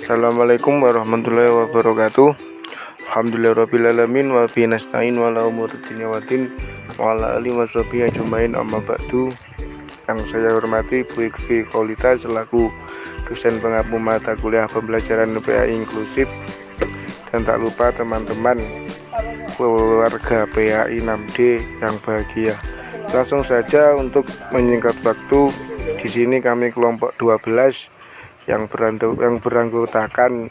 Assalamualaikum warahmatullahi wabarakatuh. Alhamdulillahirrabbilalamin wa bihi nasta'in wa ala umuri dunya waddin wa ala alihi washabihi ajmain amma ba'du. Yang saya hormati Bu Ikfi Qaulita selaku dosen pengampu mata kuliah pembelajaran PAI inklusif, dan tak lupa teman-teman warga PAI 6D yang bahagia. Langsung saja untuk menyingkat waktu, di sini kami kelompok 12 yang beranggotakan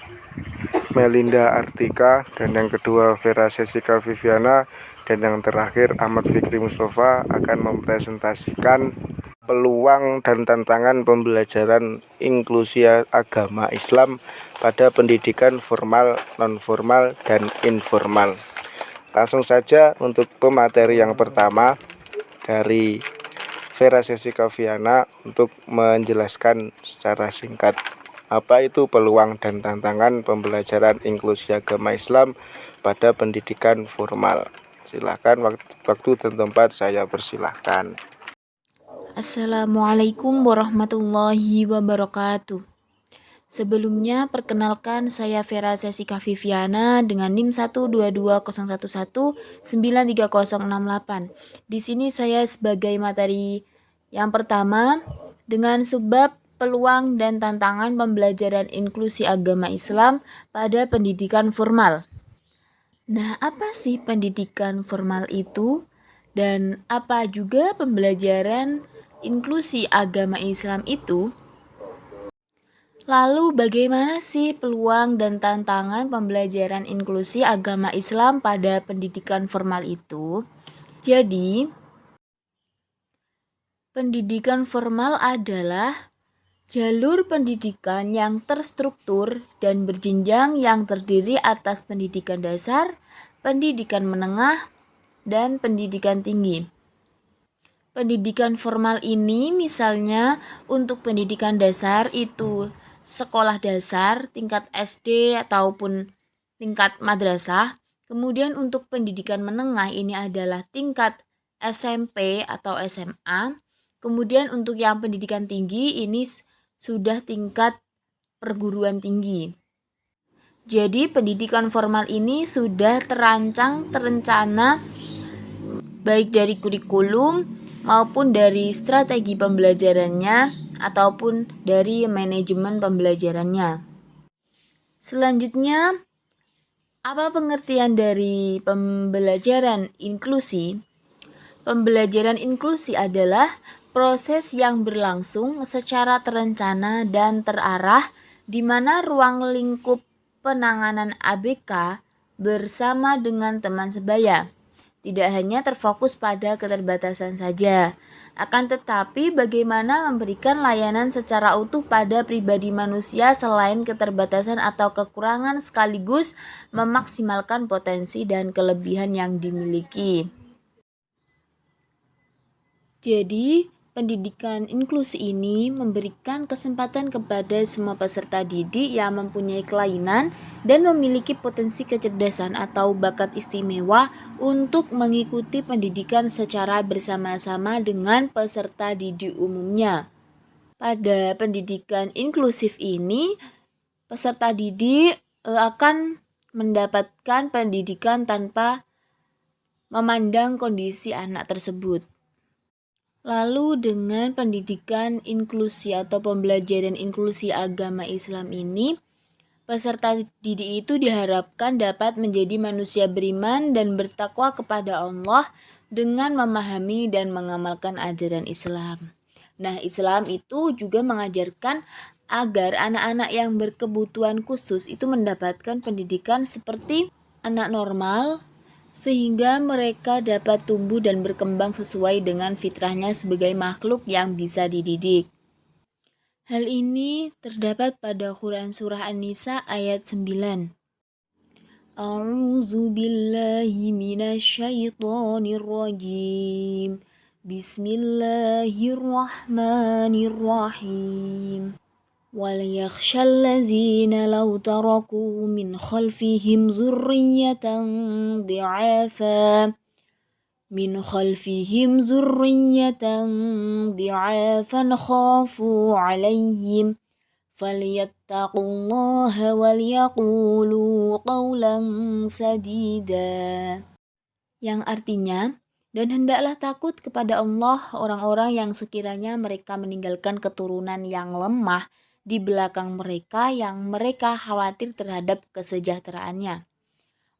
Melinda Artika, dan yang kedua Vera Sesika Viviana, dan yang terakhir Ahmad Fikri Mustafa akan mempresentasikan peluang dan tantangan pembelajaran inklusi agama Islam pada pendidikan formal, non-formal, dan informal. Langsung saja untuk pemateri yang pertama dari Vera Sesika Viviana untuk menjelaskan secara singkat apa itu peluang dan tantangan pembelajaran inklusi agama Islam pada pendidikan formal. Silakan, waktu dan tempat saya persilahkan. Assalamualaikum warahmatullahi wabarakatuh. Sebelumnya, perkenalkan saya Vera Sesika Viviana dengan NIM 12201193068. Di sini saya sebagai materi yang pertama dengan subbab peluang dan tantangan pembelajaran inklusi agama Islam pada pendidikan formal. Nah, apa sih pendidikan formal itu? Dan apa juga pembelajaran inklusi agama Islam itu? Lalu bagaimana sih peluang dan tantangan pembelajaran inklusi agama Islam pada pendidikan formal itu? Jadi, pendidikan formal adalah jalur pendidikan yang terstruktur dan berjenjang yang terdiri atas pendidikan dasar, pendidikan menengah, dan pendidikan tinggi. Pendidikan formal ini misalnya untuk pendidikan dasar itu sekolah dasar tingkat SD ataupun tingkat madrasah. Kemudian untuk pendidikan menengah ini adalah tingkat SMP atau SMA. Kemudian untuk yang pendidikan tinggi ini sudah tingkat perguruan tinggi. Jadi pendidikan formal ini sudah terencana baik dari kurikulum maupun dari strategi pembelajarannya ataupun dari manajemen pembelajarannya. Selanjutnya, apa pengertian dari pembelajaran inklusi? Pembelajaran inklusi adalah proses yang berlangsung secara terencana dan terarah di mana ruang lingkup penanganan ABK bersama dengan teman sebaya tidak hanya terfokus pada keterbatasan saja, akan tetapi bagaimana memberikan layanan secara utuh pada pribadi manusia selain keterbatasan atau kekurangan sekaligus memaksimalkan potensi dan kelebihan yang dimiliki. Jadi, pendidikan inklusi ini memberikan kesempatan kepada semua peserta didik yang mempunyai kelainan dan memiliki potensi kecerdasan atau bakat istimewa untuk mengikuti pendidikan secara bersama-sama dengan peserta didik umumnya. Pada pendidikan inklusif ini, peserta didik akan mendapatkan pendidikan tanpa memandang kondisi anak tersebut. Lalu dengan pendidikan inklusi atau pembelajaran inklusi agama Islam ini, peserta didik itu diharapkan dapat menjadi manusia beriman dan bertakwa kepada Allah dengan memahami dan mengamalkan ajaran Islam. Nah, Islam itu juga mengajarkan agar anak-anak yang berkebutuhan khusus itu mendapatkan pendidikan seperti anak normal, sehingga mereka dapat tumbuh dan berkembang sesuai dengan fitrahnya sebagai makhluk yang bisa dididik. Hal ini terdapat pada Quran Surah An-Nisa ayat 9. A'udzu billahi minasyaitonir rajim. Bismillahirrahmanirrahim. وَلْيَخْشَ الَّذِينَ لَوْ تَرَكُوا مِنْ خَلْفِهِمْ ذُرِّيَّةً ضِعَافًا خَافُوا عَلَيْهِمْ فَلْيَتَّقُوا اللَّهَ وَلْيَقُولُوا قَوْلًا سَدِيدًا. Yang artinya, dan hendaklah takut kepada Allah orang-orang yang sekiranya mereka meninggalkan keturunan yang lemah di belakang mereka yang mereka khawatir terhadap kesejahteraannya.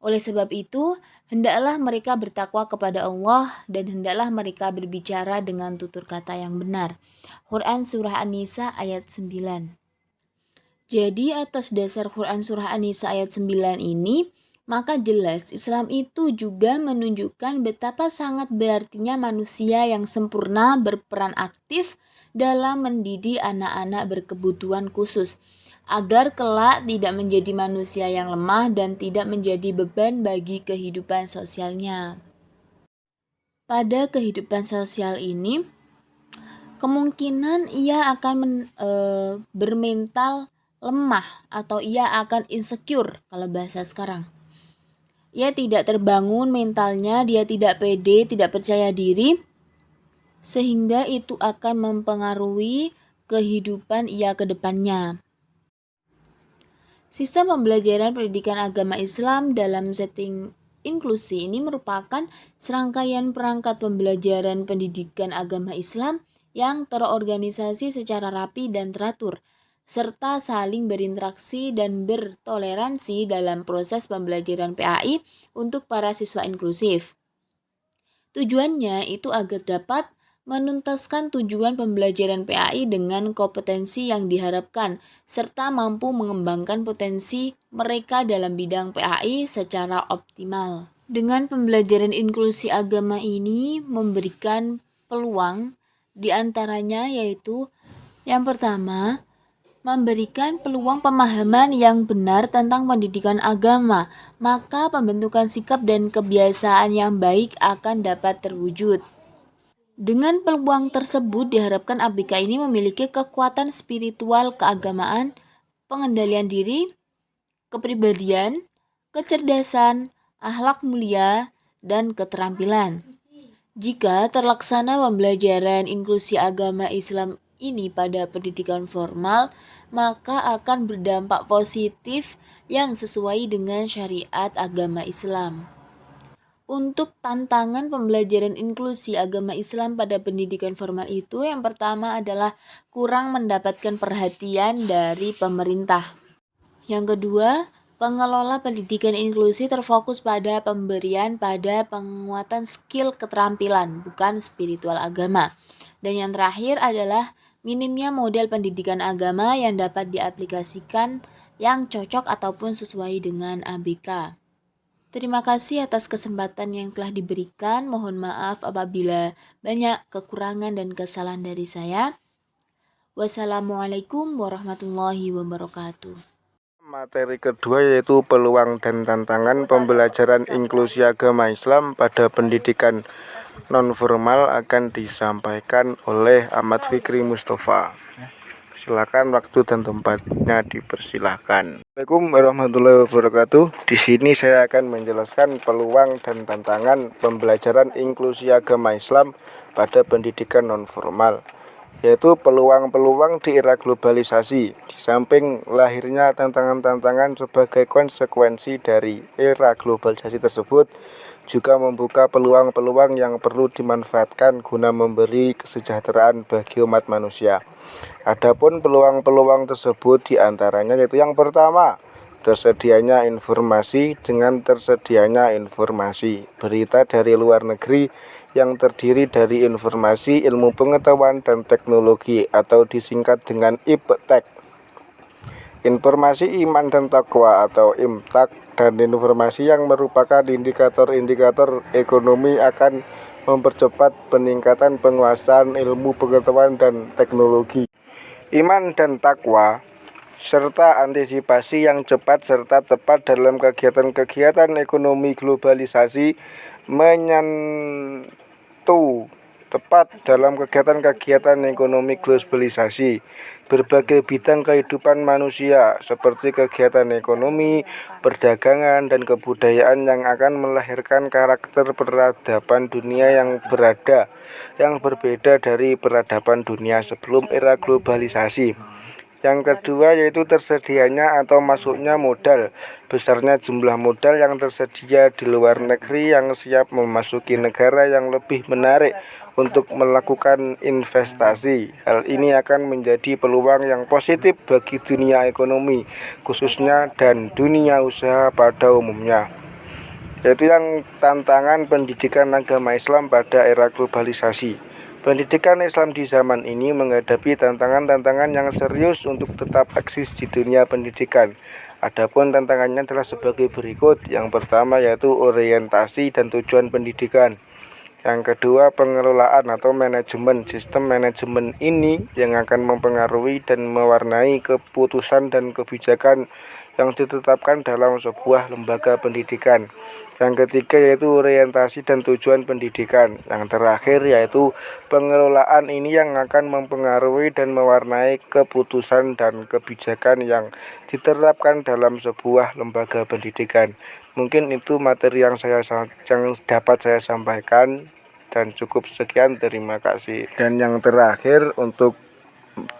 Oleh sebab itu, hendaklah mereka bertakwa kepada Allah dan hendaklah mereka berbicara dengan tutur kata yang benar. Quran Surah An-Nisa ayat 9. Jadi atas dasar Quran Surah An-Nisa ayat 9 ini, maka jelas Islam itu juga menunjukkan betapa sangat berartinya manusia yang sempurna berperan aktif dalam mendidik anak-anak berkebutuhan khusus, agar kelak tidak menjadi manusia yang lemah dan tidak menjadi beban bagi kehidupan sosialnya. Pada kehidupan sosial ini, kemungkinan ia akan bermental lemah atau ia akan insecure kalau bahasa sekarang. Ia tidak terbangun mentalnya, dia tidak pede, tidak percaya diri, sehingga itu akan mempengaruhi kehidupan ia ke depannya. Sistem pembelajaran pendidikan agama Islam dalam setting inklusi ini merupakan serangkaian perangkat pembelajaran pendidikan agama Islam yang terorganisasi secara rapi dan teratur, serta saling berinteraksi dan bertoleransi dalam proses pembelajaran PAI untuk para siswa inklusif. Tujuannya itu agar dapat menuntaskan tujuan pembelajaran PAI dengan kompetensi yang diharapkan, serta mampu mengembangkan potensi mereka dalam bidang PAI secara optimal. Dengan pembelajaran inklusi agama ini memberikan peluang diantaranya yaitu yang pertama, memberikan peluang pemahaman yang benar tentang pendidikan agama, maka pembentukan sikap dan kebiasaan yang baik akan dapat terwujud. Dengan peluang tersebut diharapkan ABK ini memiliki kekuatan spiritual keagamaan, pengendalian diri, kepribadian, kecerdasan, akhlak mulia, dan keterampilan. Jika terlaksana pembelajaran inklusi agama Islam ini pada pendidikan formal, maka akan berdampak positif yang sesuai dengan syariat agama Islam. Untuk tantangan pembelajaran inklusi agama Islam pada pendidikan formal itu, yang pertama adalah kurang mendapatkan perhatian dari pemerintah. Yang kedua, pengelola pendidikan inklusi terfokus pada pemberian pada penguatan skill keterampilan, bukan spiritual agama. Dan yang terakhir adalah minimnya model pendidikan agama yang dapat diaplikasikan yang cocok ataupun sesuai dengan ABK. Terima kasih atas kesempatan yang telah diberikan. Mohon maaf apabila banyak kekurangan dan kesalahan dari saya. Wassalamualaikum warahmatullahi wabarakatuh. Materi kedua yaitu peluang dan tantangan pembelajaran inklusi agama Islam pada pendidikan non-formal akan disampaikan oleh Ahmad Fikri Mustafa. Silakan, waktu dan tempatnya dipersilahkan. Assalamualaikum warahmatullahi wabarakatuh. Di sini saya akan menjelaskan peluang dan tantangan pembelajaran inklusi agama Islam pada pendidikan non-formal, yaitu peluang-peluang di era globalisasi. Di samping lahirnya tantangan-tantangan sebagai konsekuensi dari era globalisasi tersebut, juga membuka peluang-peluang yang perlu dimanfaatkan guna memberi kesejahteraan bagi umat manusia. Adapun peluang-peluang tersebut diantaranya yaitu yang pertama, tersedianya informasi. Dengan tersedianya informasi, berita dari luar negeri yang terdiri dari informasi, ilmu pengetahuan, dan teknologi atau disingkat dengan IPTEK, informasi iman dan takwa atau IMTAK, dan informasi yang merupakan indikator-indikator ekonomi akan mempercepat peningkatan penguasaan ilmu pengetahuan dan teknologi. Iman dan takwa serta antisipasi yang cepat serta tepat dalam kegiatan-kegiatan ekonomi globalisasi, menyentuh tepat dalam kegiatan-kegiatan ekonomi globalisasi berbagai bidang kehidupan manusia seperti kegiatan ekonomi, perdagangan, dan kebudayaan yang akan melahirkan karakter peradaban dunia yang berbeda dari peradaban dunia sebelum era globalisasi. Yang kedua yaitu tersedianya atau masuknya modal. Besarnya jumlah modal yang tersedia di luar negeri yang siap memasuki negara yang lebih menarik untuk melakukan investasi. Hal ini akan menjadi peluang yang positif bagi dunia ekonomi khususnya dan dunia usaha pada umumnya. Yaitu yang tantangan pendidikan agama Islam pada era globalisasi. Pendidikan Islam di zaman ini menghadapi tantangan-tantangan yang serius untuk tetap eksis di dunia pendidikan. Adapun tantangannya adalah sebagai berikut. Yang pertama yaitu orientasi dan tujuan pendidikan. Yang kedua, pengelolaan atau manajemen. Sistem manajemen ini yang akan mempengaruhi dan mewarnai keputusan dan kebijakan yang ditetapkan dalam sebuah lembaga pendidikan. Yang ketiga yaitu orientasi dan tujuan pendidikan. Yang terakhir yaitu pengelolaan ini yang akan mempengaruhi dan mewarnai keputusan dan kebijakan yang diterapkan dalam sebuah lembaga pendidikan. Mungkin itu materi yang dapat saya sampaikan dan cukup sekian, terima kasih. Dan yang terakhir untuk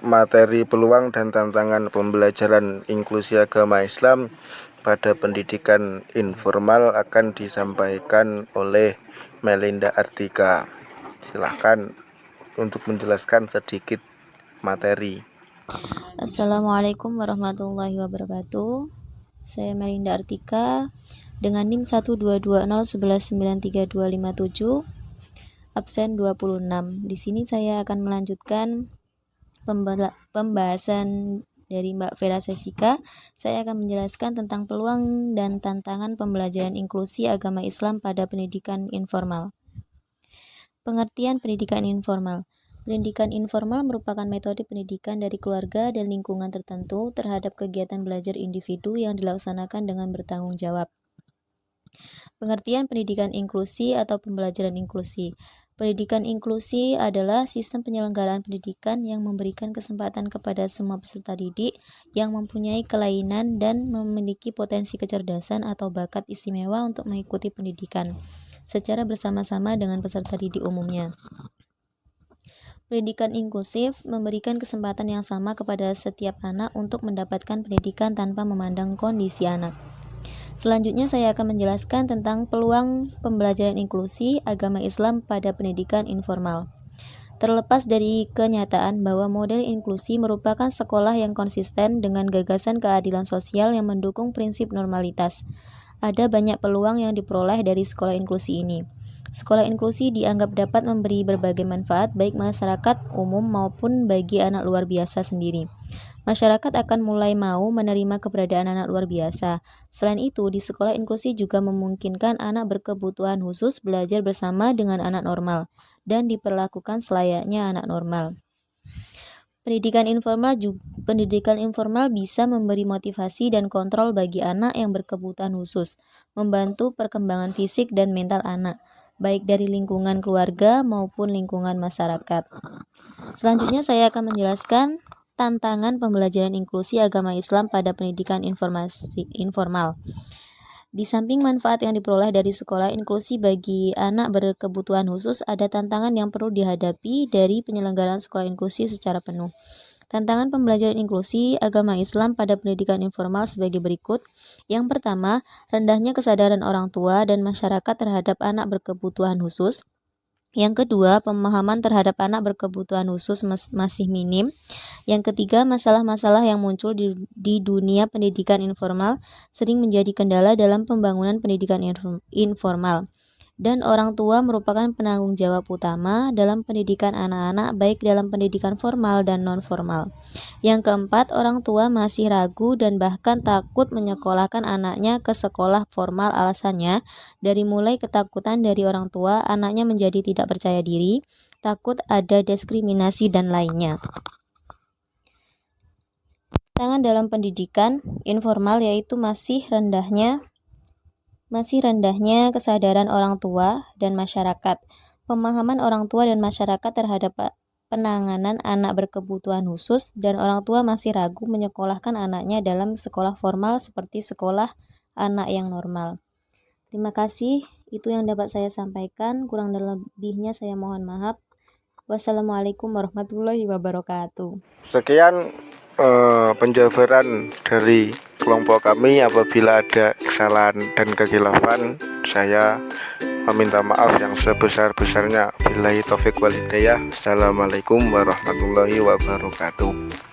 materi peluang dan tantangan pembelajaran inklusi agama Islam pada pendidikan informal akan disampaikan oleh Melinda Artika. Silahkan untuk menjelaskan sedikit materi. Assalamualaikum warahmatullahi wabarakatuh. Saya Melinda Artika dengan NIM 12201193257, absen 26. Di sini saya akan melanjutkan pembahasan dari Mbak Vera Sesika. Saya akan menjelaskan tentang peluang dan tantangan pembelajaran inklusi agama Islam pada pendidikan informal. Pengertian pendidikan informal. Pendidikan informal merupakan metode pendidikan dari keluarga dan lingkungan tertentu terhadap kegiatan belajar individu yang dilaksanakan dengan bertanggung jawab. Pengertian pendidikan inklusi atau pembelajaran inklusi. Pendidikan inklusi adalah sistem penyelenggaraan pendidikan yang memberikan kesempatan kepada semua peserta didik yang mempunyai kelainan dan memiliki potensi kecerdasan atau bakat istimewa untuk mengikuti pendidikan secara bersama-sama dengan peserta didik umumnya. Pendidikan inklusif memberikan kesempatan yang sama kepada setiap anak untuk mendapatkan pendidikan tanpa memandang kondisi anak. Selanjutnya saya akan menjelaskan tentang peluang pembelajaran inklusi agama Islam pada pendidikan informal. Terlepas dari kenyataan bahwa model inklusi merupakan sekolah yang konsisten dengan gagasan keadilan sosial yang mendukung prinsip normalitas, ada banyak peluang yang diperoleh dari sekolah inklusi ini. Sekolah inklusi dianggap dapat memberi berbagai manfaat baik masyarakat umum maupun bagi anak luar biasa sendiri. Masyarakat akan mulai mau menerima keberadaan anak luar biasa. Selain itu, di sekolah inklusi juga memungkinkan anak berkebutuhan khusus belajar bersama dengan anak normal dan diperlakukan selayaknya anak normal. Pendidikan informal bisa memberi motivasi dan kontrol bagi anak yang berkebutuhan khusus, membantu perkembangan fisik dan mental anak, baik dari lingkungan keluarga maupun lingkungan masyarakat. Selanjutnya saya akan menjelaskan tantangan pembelajaran inklusi agama Islam pada pendidikan informal. Di samping manfaat yang diperoleh dari sekolah inklusi bagi anak berkebutuhan khusus, ada tantangan yang perlu dihadapi dari penyelenggaraan sekolah inklusi secara penuh. Tantangan pembelajaran inklusi agama Islam pada pendidikan informal sebagai berikut. Yang pertama, rendahnya kesadaran orang tua dan masyarakat terhadap anak berkebutuhan khusus. Yang kedua, pemahaman terhadap anak berkebutuhan khusus masih minim. Yang ketiga, masalah-masalah yang muncul di dunia pendidikan informal sering menjadi kendala dalam pembangunan pendidikan informal. Dan orang tua merupakan penanggung jawab utama dalam pendidikan anak-anak baik dalam pendidikan formal dan non-formal. Yang keempat, orang tua masih ragu dan bahkan takut menyekolahkan anaknya ke sekolah formal. Alasannya dari mulai ketakutan dari orang tua, anaknya menjadi tidak percaya diri, takut ada diskriminasi dan lainnya. Tantangan dalam pendidikan informal yaitu masih rendahnya kesadaran orang tua dan masyarakat. Pemahaman orang tua dan masyarakat terhadap penanganan anak berkebutuhan khusus dan orang tua masih ragu menyekolahkan anaknya dalam sekolah formal seperti sekolah anak yang normal. Terima kasih, itu yang dapat saya sampaikan. Kurang dan lebihnya saya mohon maaf. Wassalamualaikum warahmatullahi wabarakatuh. Sekian penjabaran dari kelompok kami. Apabila ada kesalahan dan kekhilafan, saya meminta maaf yang sebesar-besarnya. Billahi taufik wal hidayah. Assalamualaikum warahmatullahi wabarakatuh.